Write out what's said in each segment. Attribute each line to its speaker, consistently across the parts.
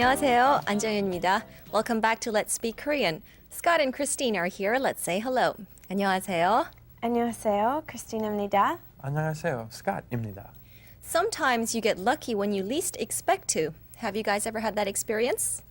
Speaker 1: 안녕하세요. 안정윤입니다. Welcome back to Let's Speak Korean. Scott and Christine are here. Let's say hello. 안녕하세요.
Speaker 2: 안녕하세요. 크리스티나입니다.
Speaker 3: 안녕하세요. Scott입니다.
Speaker 1: Sometimes you get lucky when you least expect to. Have you guys ever had that experience?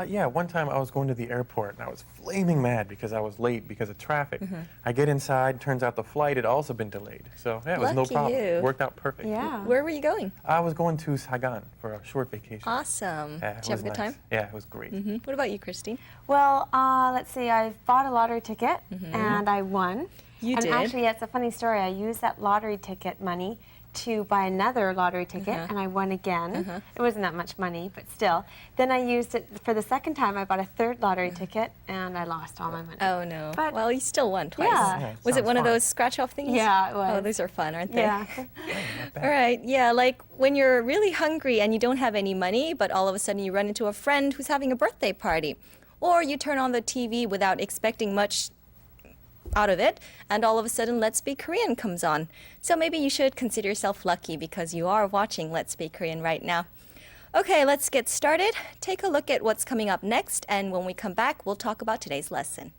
Speaker 3: Yeah, one time I was going to the airport and I was flaming mad because I was late because of traffic. I get inside, turns out the flight had also been delayed. So yeah, it was no
Speaker 1: Lucky
Speaker 3: problem.
Speaker 1: you.
Speaker 3: Worked out perfect.
Speaker 2: Yeah.
Speaker 1: Where were you going?
Speaker 3: I was going to Saigon for a short vacation.
Speaker 1: Awesome.
Speaker 3: Yeah, it
Speaker 1: Did you have
Speaker 3: was
Speaker 1: a good
Speaker 3: nice.
Speaker 1: time?
Speaker 3: Yeah, it was great.
Speaker 1: What about you, Christine?
Speaker 2: Well, let's see. I bought a lottery ticket and I won.
Speaker 1: You
Speaker 2: and
Speaker 1: did?
Speaker 2: Actually, it's a funny story. I used that lottery ticket money to buy another lottery ticket, and I won again. It wasn't that much money, but still. Then I used it for the second time. I bought a third lottery ticket, and I lost all my money.
Speaker 1: Oh, no.
Speaker 2: But-
Speaker 1: well, you still won twice.
Speaker 2: Yeah.
Speaker 3: Yeah,
Speaker 1: Was it
Speaker 3: sounds
Speaker 1: one of
Speaker 3: fun.
Speaker 1: those scratch-off things?
Speaker 2: Yeah, it was.
Speaker 1: Oh, those are fun, aren't they?
Speaker 2: Yeah.
Speaker 3: Not bad.
Speaker 1: All right, yeah, like when you're really hungry and you don't have any money, but all of a sudden you run into a friend who's having a birthday party. Or you turn on the TV without expecting much out of it, and all of a sudden Let's Speak Korean comes on. So maybe you should consider yourself lucky because you are watching Let's Speak Korean right now. Okay, let's get started. Take a look at what's coming up next, and when we come back, we'll talk about today's lesson.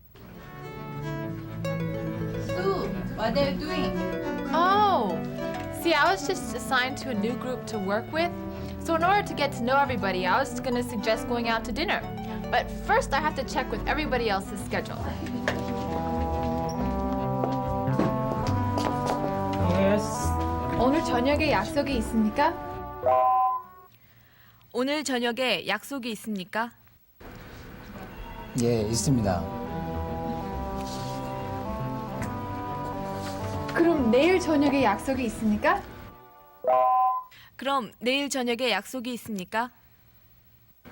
Speaker 4: Sue, what are you doing?
Speaker 5: Oh, see, I was just assigned to a new group to work with. So in order to get to know everybody, I was going to suggest going out to dinner. But first, I have to check with everybody else's schedule. 오늘 저녁에 약속이 있습니까?
Speaker 6: 오늘 저녁에 약속이 있습니까?
Speaker 7: 예, 있습니다.
Speaker 5: 그럼 내일 저녁에 약속이 있습니까?
Speaker 6: 그럼 내일 저녁에 약속이 있습니까?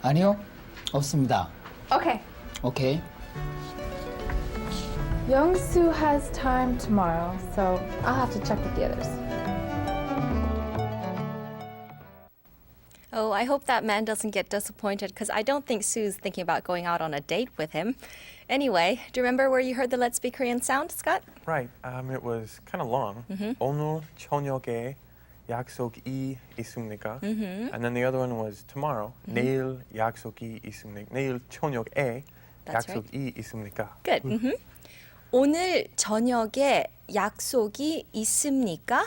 Speaker 7: 아니요, 없습니다.
Speaker 5: Okay.
Speaker 7: 오케이.
Speaker 5: Young-soo has time tomorrow, so I'll have to check with the others.
Speaker 1: Oh, I hope that man doesn't get disappointed because I don't think Sue's thinking about going out on a date with him. Anyway, do you remember where you heard the Let's Speak Korean sound, Scott?
Speaker 3: Right. It was kind of long. 오늘 저녁에 약속이 있습니까? And then the other one was tomorrow. 내일 약속이 있습니까? 내일 저녁에
Speaker 1: That's
Speaker 3: 약속이 있습니까?
Speaker 1: Good. 오늘 저녁에 약속이 있습니까?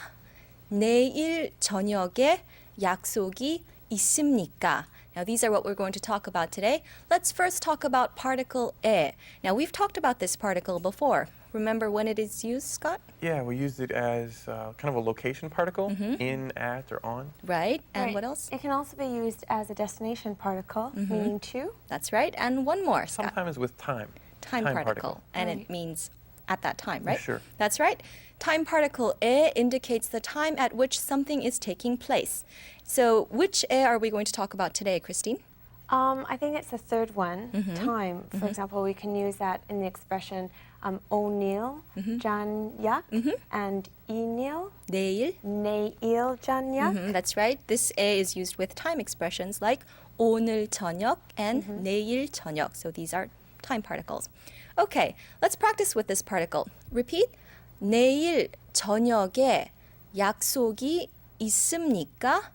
Speaker 1: 내일 저녁에 약속이 있습니까? Now, these are what we're going to talk about today. Let's first talk about particle 에. Now, we've talked about this particle before. Remember when it is used, Scott?
Speaker 3: Yeah, we used it as kind of a location particle, in, at, or on.
Speaker 1: Right. And
Speaker 2: Right.
Speaker 1: what else?
Speaker 2: It can also be used as a destination particle, meaning to.
Speaker 1: That's right. And one more, Scott.
Speaker 3: Sometimes with time.
Speaker 1: Time particle. And it means at that time, right?
Speaker 3: Sure.
Speaker 1: That's right. Time particle 에 indicates the time at which something is taking place. So which 에 are we going to talk about today, Christine?
Speaker 2: I think it's the third one, time. For example, we can use that in the expression 오늘 저녁 and 이일
Speaker 1: 내일.
Speaker 2: 내일 저녁.
Speaker 1: That's right. This 에 is used with time expressions like 오늘 저녁 and 내일 저녁. So these are time particles. Okay, let's practice with this particle. Repeat. 내일 저녁에 약속이 있습니까?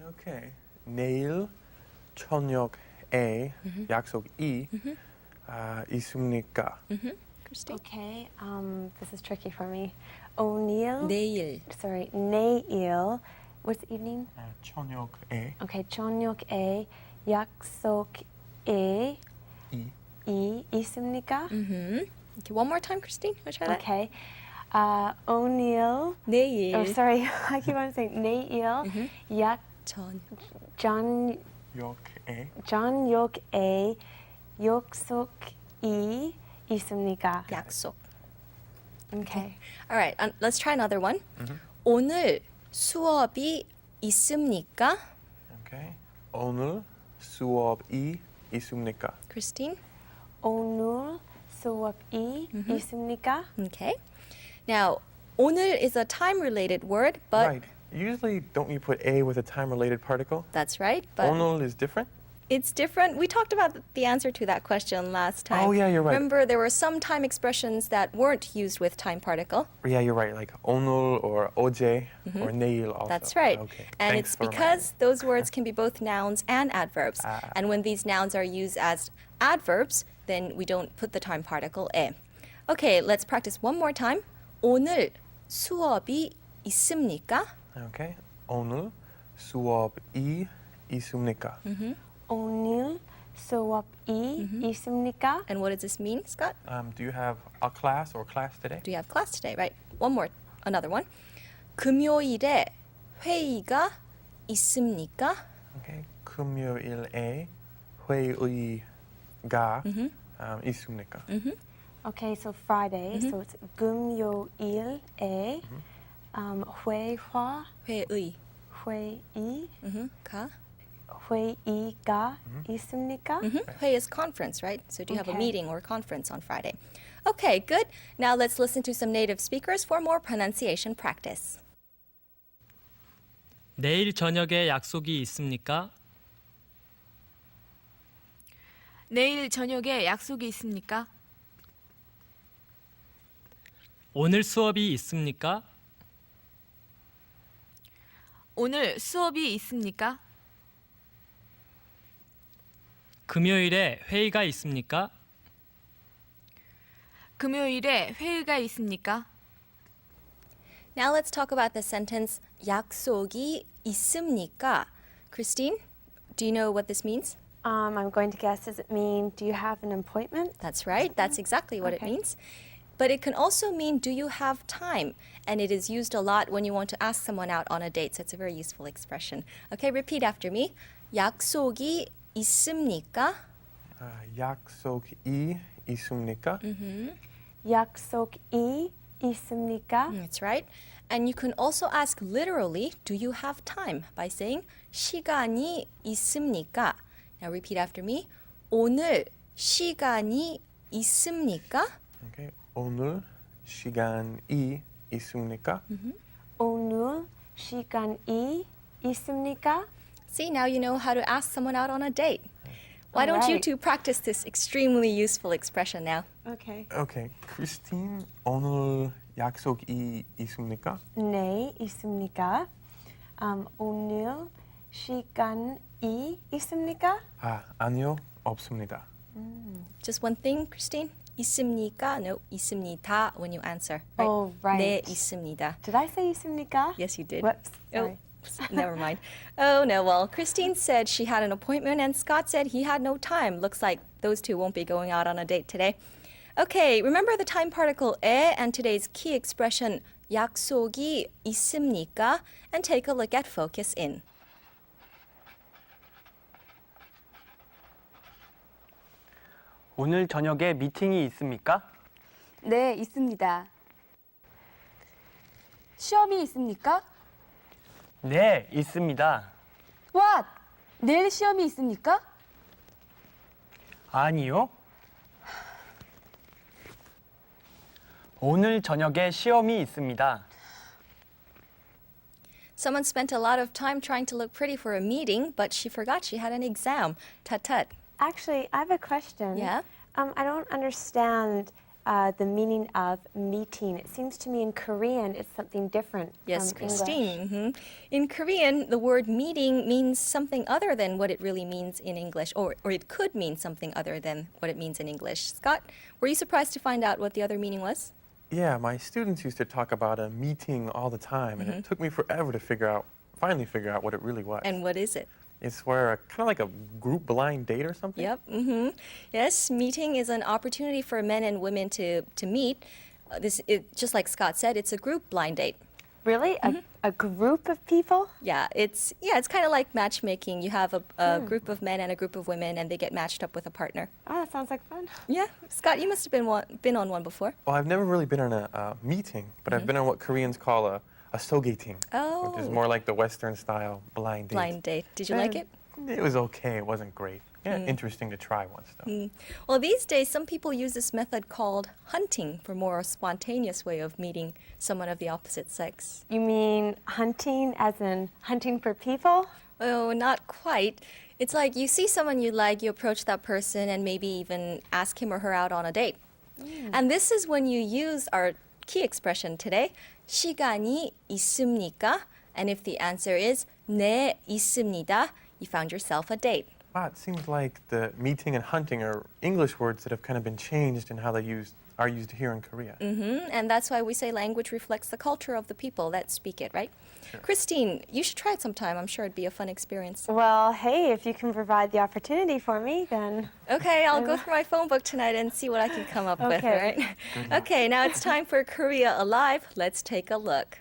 Speaker 3: Okay. 내일 저녁에 약속이 있습니까?
Speaker 1: Christine?
Speaker 2: Okay, this is tricky for me. 오늘,
Speaker 1: 내일.
Speaker 2: sorry, 내일, what's the evening?
Speaker 3: 저녁에
Speaker 2: Okay, 저녁에 약속이 있습니까?
Speaker 1: Okay, one more time, Christine. Want to try that?
Speaker 2: Okay, 오늘,
Speaker 1: 내일.
Speaker 2: oh sorry, I keep on saying 내일
Speaker 1: 전.
Speaker 2: 저녁에 약속이 있습니까?
Speaker 1: 약속.
Speaker 2: Okay.
Speaker 1: All right, let's try another one. 오늘 수업이 있습니까?
Speaker 3: Okay. 오늘 수업이 있습니까?
Speaker 1: Christine?
Speaker 2: 오늘 수업이 있습니까?
Speaker 1: Okay. Now, 오늘 is a time-related word, but
Speaker 3: Right. Usually, don't you put a with a time-related particle?
Speaker 1: that's right. But
Speaker 3: 오늘 is different.
Speaker 1: It's different. We talked about the answer to that question last time.
Speaker 3: Oh, yeah, you're right.
Speaker 1: Remember, there were some time expressions that weren't used with time particle.
Speaker 3: Yeah, you're right. Like 오늘 or 어제 or 내일 also.
Speaker 1: That's right.
Speaker 3: Okay.
Speaker 1: And
Speaker 3: Thanks
Speaker 1: it's
Speaker 3: for
Speaker 1: because those words can be both nouns and adverbs. And when these nouns are used as adverbs, then we don't put the time particle 에. Okay, let's practice one more time. 오늘 수업이 있습니까?
Speaker 3: reminding. Okay. 오늘 수업이 있습니까?
Speaker 2: 오늘 수업이 있습니까?
Speaker 1: And what does this mean, Scott?
Speaker 3: Do you have a class or class today?
Speaker 1: Do you have class today? Right. One more, another one. 금요일에 회의가 있습니까?
Speaker 3: Okay. 금요일에 회의가 있습니까?
Speaker 2: Okay, so Friday, so it's 금요일에
Speaker 1: 회의.
Speaker 2: 회의가
Speaker 1: 가.
Speaker 2: 있습니까?
Speaker 1: Hui is conference, right? So do you have a
Speaker 2: Okay.
Speaker 1: meeting or conference on Friday? Okay, good. Now let's listen to some native speakers for more pronunciation practice.
Speaker 8: 내일 저녁에 약속이 있습니까?
Speaker 6: 내일 저녁에 약속이 있습니까?
Speaker 8: 오늘 수업이 있습니까?
Speaker 6: 오늘 수업이 있습니까?
Speaker 8: 금요일에 회의가 있습니까?
Speaker 6: 금요일에 회의가 있습니까?
Speaker 1: Now let's talk about the sentence 약속이 있습니까? Christine, do you know what this means?
Speaker 2: I'm going to guess, does it mean, do you have an appointment?
Speaker 1: That's right. That's exactly what it
Speaker 2: Okay.
Speaker 1: means. But it can also mean, do you have time? And it is used a lot when you want to ask someone out on a date. So it's a very useful expression. Okay, repeat after me. 약속이 있습니까?
Speaker 3: 약속이 있습니까?
Speaker 2: 약속이 있습니까?
Speaker 1: That's right. And you can also ask literally, do you have time? By saying 시간이 있습니까? Now repeat after me. 오늘 시간이 있습니까?
Speaker 3: Okay. 오늘 시간이 있습니까?
Speaker 2: 오늘 시간이 있습니까?
Speaker 1: See, now you know how to ask someone out on a date. Why don't you
Speaker 2: Alright.
Speaker 1: two practice this extremely useful expression now?
Speaker 2: Okay.
Speaker 3: Okay. 크리스틴, 오늘 약속이 있습니까?
Speaker 2: 네, 있습니까? 오늘 시간이 있습니까?
Speaker 3: 아니요, 없습니다.
Speaker 1: Just one thing, Christine. 있습니까? No, 있습니다 when you answer. Right?
Speaker 2: Oh, right.
Speaker 1: 네, 있습니다.
Speaker 2: Did I say 있습니까?
Speaker 1: Yes, you did.
Speaker 2: Whoops, sorry.
Speaker 1: Oh, never mind. Oh, no. Well, Christine said she had an appointment and Scott said he had no time. Looks like those two won't be going out on a date today. Okay, remember the time particle 에 and today's key expression 약속이 있습니까? And take a look at focus in.
Speaker 9: 오늘 저녁에 미팅이 있습니까?
Speaker 10: 네, 있습니다. 시험이 있습니까?
Speaker 9: 네, 있습니다.
Speaker 10: What? 내일 시험이 있습니까?
Speaker 9: 아니요. 오늘 저녁에 시험이 있습니다.
Speaker 1: Someone spent a lot of time trying to look pretty for a meeting, but she forgot she had an exam. Tut tut.
Speaker 2: Actually, I have a question.
Speaker 1: Yeah?
Speaker 2: I don't understand the meaning of meeting. It seems to me in Korean it's something different
Speaker 1: Yes,
Speaker 2: from English.
Speaker 1: Christine. In Korean, the word meeting means something other than what it really means in English, or it could mean something other than what it means in English. Scott, were you surprised to find out what the other meaning was?
Speaker 3: Yeah, my students used to talk about a meeting all the time, and it took me forever to finally figure out what it really was.
Speaker 1: And what is it?
Speaker 3: It's where kind of like a group blind date or something.
Speaker 1: Yep. Yes, meeting is an opportunity for men and women to meet. Just like Scott said, it's a group blind date.
Speaker 2: Really? A group of people?
Speaker 1: Yeah, it's kind of like matchmaking. You have a group of men and a group of women, and they get matched up with a partner.
Speaker 2: Oh, that sounds like fun.
Speaker 1: Yeah, Scott, you must have been on one before.
Speaker 3: Well, I've never really been on a meeting, but I've been on what Koreans call a sogating, which is
Speaker 1: Oh.
Speaker 3: more like the Western style blind date.
Speaker 1: Blind date. Did you like it?
Speaker 3: It was okay. It wasn't great. Yeah, interesting to try once though.
Speaker 1: Well, these days, some people use this method called hunting for more spontaneous way of meeting someone of the opposite sex.
Speaker 2: You mean hunting as in hunting for people?
Speaker 1: Oh, not quite. It's like you see someone you like, you approach that person and maybe even ask him or her out on a date. And this is when you use our key expression today, 시간이 있습니까? And if the answer is 네, 있습니다, you found yourself a date.
Speaker 3: Wow, it seems like the meeting and hunting are English words that have kind of been changed in how they are used here in Korea.
Speaker 1: And that's why we say language reflects the culture of the people that speak it, right?
Speaker 3: Sure.
Speaker 1: Christine, you should try it sometime. I'm sure it'd be a fun experience.
Speaker 2: Well, hey, if you can provide the opportunity for me, then...
Speaker 1: Okay, I'll go through my phone book tonight and see what I can come up with, all
Speaker 2: Okay.
Speaker 1: right? Okay, now it's time for Korea Alive. Let's take a look.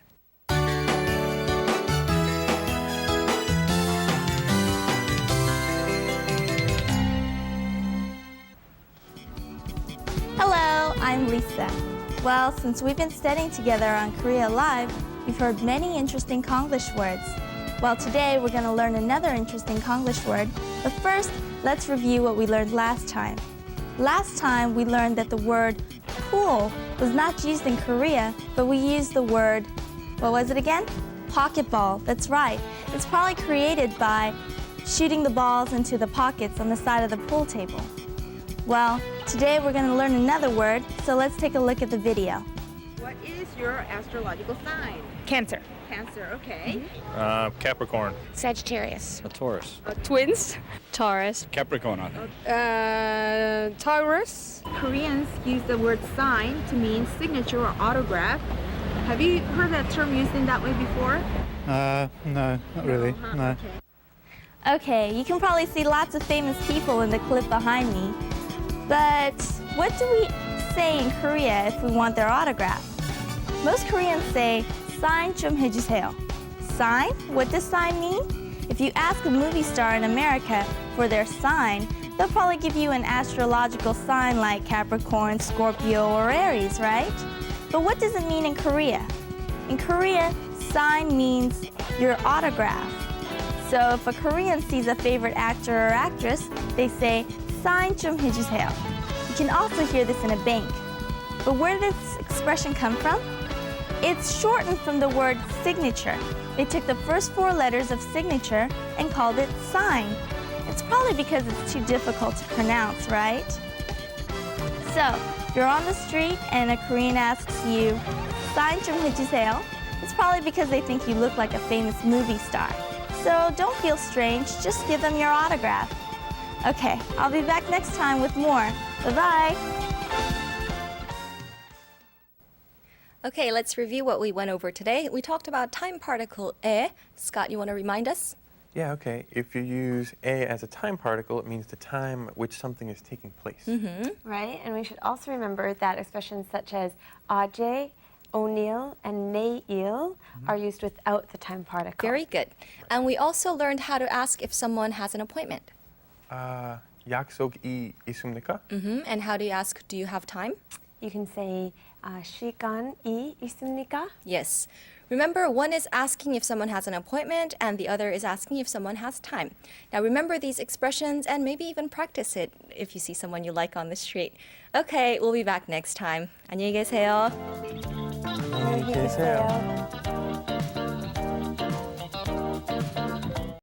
Speaker 11: Hello, I'm Lisa. Well, since we've been studying together on Korea Live, we've heard many interesting Konglish words. Well, today we're going to learn another interesting Konglish word, but first, let's review what we learned last time. Last time, we learned that the word pool was not used in Korea, but we used the word, what was it again? Pocketball, that's right. It's probably created by shooting the balls into the pockets on the side of the pool table. Well, today we're going to learn another word, so let's take a look at the video.
Speaker 4: What is your astrological sign?
Speaker 10: Cancer.
Speaker 4: Cancer, okay.
Speaker 12: Capricorn.
Speaker 10: Sagittarius.
Speaker 12: A Taurus.
Speaker 10: Twins. Taurus.
Speaker 12: Capricorn, I think.
Speaker 10: Taurus.
Speaker 4: Koreans use the word sign to mean signature or autograph. Have you heard that term used in that way before?
Speaker 12: No, not really.
Speaker 4: Uh-huh,
Speaker 12: No.
Speaker 4: okay.
Speaker 11: Okay, you can probably see lots of famous people in the clip behind me. But what do we say in Korea if we want their autograph? Most Koreans say, sign 좀 해주세요. Sign? What does sign mean? If you ask a movie star in America for their sign, they'll probably give you an astrological sign like Capricorn, Scorpio, or Aries, right? But what does it mean in Korea? In Korea, sign means your autograph. So if a Korean sees a favorite actor or actress, they say, sign 좀 해주세요. You can also hear this in a bank. But where did this expression come from? It's shortened from the word signature. They took the first 4 letters of signature and called it sign. It's probably because it's too difficult to pronounce, right? So, if you're on the street and a Korean asks you, sign 좀 해주세요, it's probably because they think you look like a famous movie star. So don't feel strange, just give them your autograph. Okay, I'll be back next time with more. Bye-bye.
Speaker 1: Okay, let's review what we went over today. We talked about time particle 에. Scott, you want to remind us?
Speaker 3: Yeah, okay. If you use a as a time particle, it means the time at which something is taking place.
Speaker 2: Right, and we should also remember that expressions such as 어제, 오늘, and 내일 are used without the time particle.
Speaker 1: Very good. And we also learned how to ask if someone has an appointment.
Speaker 3: 약속이 있습니까?
Speaker 1: And how do you ask, do you have time?
Speaker 2: You can say 시간이 있습니까?
Speaker 1: Yes. Remember, one is asking if someone has an appointment and the other is asking if someone has time. Now remember these expressions and maybe even practice it if you see someone you like on the street. Okay, we'll be back next time. 안녕히 계세요.
Speaker 3: 안녕히 계세요.